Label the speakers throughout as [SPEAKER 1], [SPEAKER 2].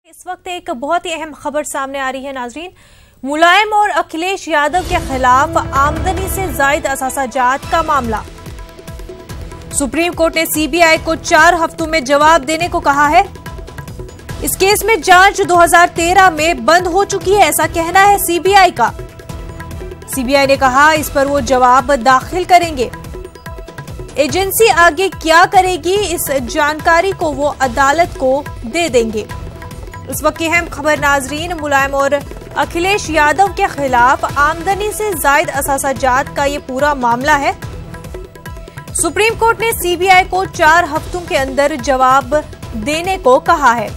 [SPEAKER 1] इस वक्त एक बहुत ही अहम खबर सामने आ रही है नाजरीन। मुलायम और अखिलेश यादव के खिलाफ आमदनी से जायद असासाजात का मामला। सुप्रीम कोर्ट ने सीबीआई को 4 हफ्तों में जवाब देने को कहा है। इस केस में जांच 2013 में बंद हो चुकी है, ऐसा कहना है सीबीआई का। सीबीआई ने कहा इस पर वो जवाब दाखिल करेंगे। एजेंसी आगे क्या करेगी, इस जानकारी को वो अदालत को दे देंगे। इस वक्त की अहम खबर नाजरीन, मुलायम और अखिलेश यादव के खिलाफ आमदनी से जायद असासाजात का ये पूरा मामला है। सुप्रीम कोर्ट ने सीबीआई को 4 हफ्तों के अंदर जवाब देने को कहा है।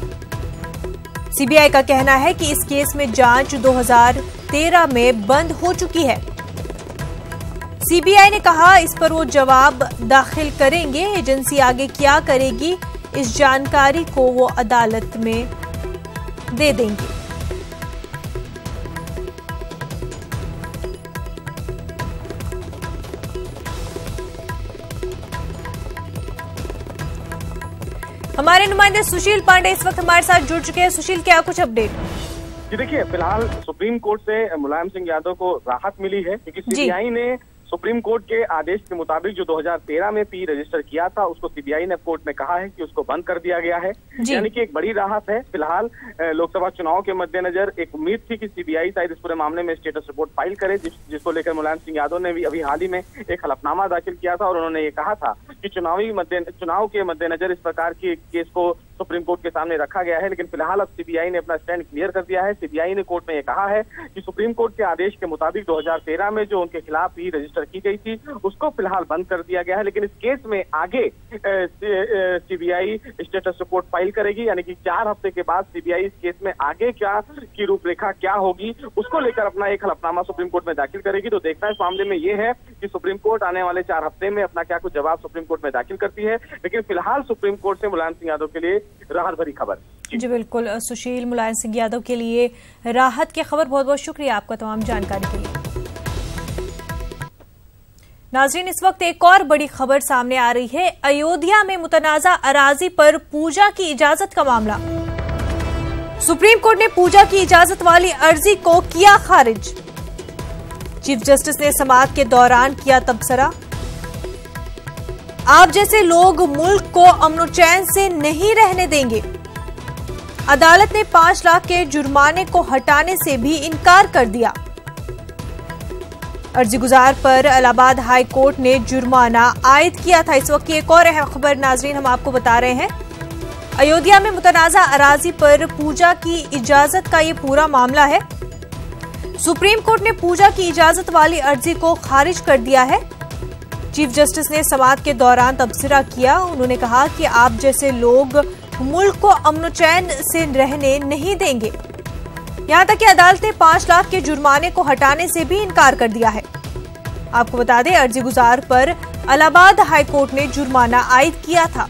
[SPEAKER 1] सीबीआई का कहना है कि इस केस में जांच 2013 में बंद हो चुकी है। सीबीआई ने कहा इस पर वो जवाब दाखिल करेंगे। एजेंसी आगे क्या करेगी, इस जानकारी को वो अदालत में दे देंगे। हमारे नुमाइंदे सुशील पांडे इस वक्त हमारे साथ जुड़ चुके हैं। सुशील, क्या कुछ अपडेट?
[SPEAKER 2] जी देखिए, फिलहाल सुप्रीम कोर्ट से मुलायम सिंह यादव को राहत मिली है क्योंकि सीबीआई ने सुप्रीम कोर्ट के आदेश के मुताबिक जो 2013 में पी रजिस्टर किया था उसको सीबीआई ने कोर्ट में कहा है कि उसको बंद कर दिया गया है, यानी कि एक बड़ी राहत है। फिलहाल लोकसभा चुनाव के मद्देनजर एक उम्मीद थी कि सीबीआई शायद इस पूरे मामले में स्टेटस रिपोर्ट फाइल करे, जिसको लेकर मुलायम सिंह यादव ने भी अभी हाल ही में एक हलफनामा दाखिल किया था और उन्होंने ये कहा था कि चुनाव के मद्देनजर इस प्रकार की केस को सुप्रीम कोर्ट के सामने रखा गया है। लेकिन फिलहाल अब सीबीआई ने अपना स्टैंड क्लियर कर दिया है। सीबीआई ने कोर्ट में ये कहा है कि सुप्रीम कोर्ट के आदेश के मुताबिक 2013 में जो उनके खिलाफ ही रजिस्टर की गई थी उसको फिलहाल बंद कर दिया गया है, लेकिन इस केस में आगे सीबीआई स्टेटस रिपोर्ट फाइल करेगी, यानी कि 4 हफ्ते के बाद सीबीआई इस केस में आगे क्या की रूपरेखा क्या होगी उसको लेकर अपना एक हलफनामा सुप्रीम कोर्ट में दाखिल करेगी। तो देखना इस मामले में ये है कि सुप्रीम कोर्ट आने वाले 4 हफ्ते में अपना क्या कुछ जवाब सुप्रीम कोर्ट में दाखिल करती है। लेकिन फिलहाल सुप्रीम कोर्ट से मुलायम सिंह यादव के लिए राहत भरी खबर।
[SPEAKER 1] जी बिल्कुल सुशील, मुलायम सिंह यादव के लिए राहत की खबर। बहुत बहुत शुक्रिया आपका तमाम जानकारी के लिए। नाज़रीन, इस वक्त एक और बड़ी खबर सामने आ रही है। अयोध्या में मुतनाज़ा अराजी पर पूजा की इजाजत का मामला। सुप्रीम कोर्ट ने पूजा की इजाजत वाली अर्जी को किया खारिज। चीफ जस्टिस ने समाअत के दौरान किया तबसरा। आप जैसे लोग मुल्क को अमन चैन से नहीं रहने देंगे। अदालत ने 5 लाख के जुर्माने को हटाने से भी इनकार कर दिया। अर्जी गुजार पर इलाहाबाद हाई कोर्ट ने जुर्माना आयद किया था। इस वक्त की एक और अहम खबर नाजरीन हम आपको बता रहे हैं। अयोध्या में मुतनाज़ा अराजी पर पूजा की इजाजत का ये पूरा मामला है। सुप्रीम कोर्ट ने पूजा की इजाजत वाली अर्जी को खारिज कर दिया है। चीफ जस्टिस ने समाअत के दौरान तबसरा किया। उन्होंने कहा कि आप जैसे लोग मुल्क को अमन चैन से रहने नहीं देंगे। यहां तक कि अदालत ने 5 लाख के जुर्माने को हटाने से भी इनकार कर दिया है। आपको बता दें, अर्जी गुजार पर इलाहाबाद हाई कोर्ट ने जुर्माना आयद किया था।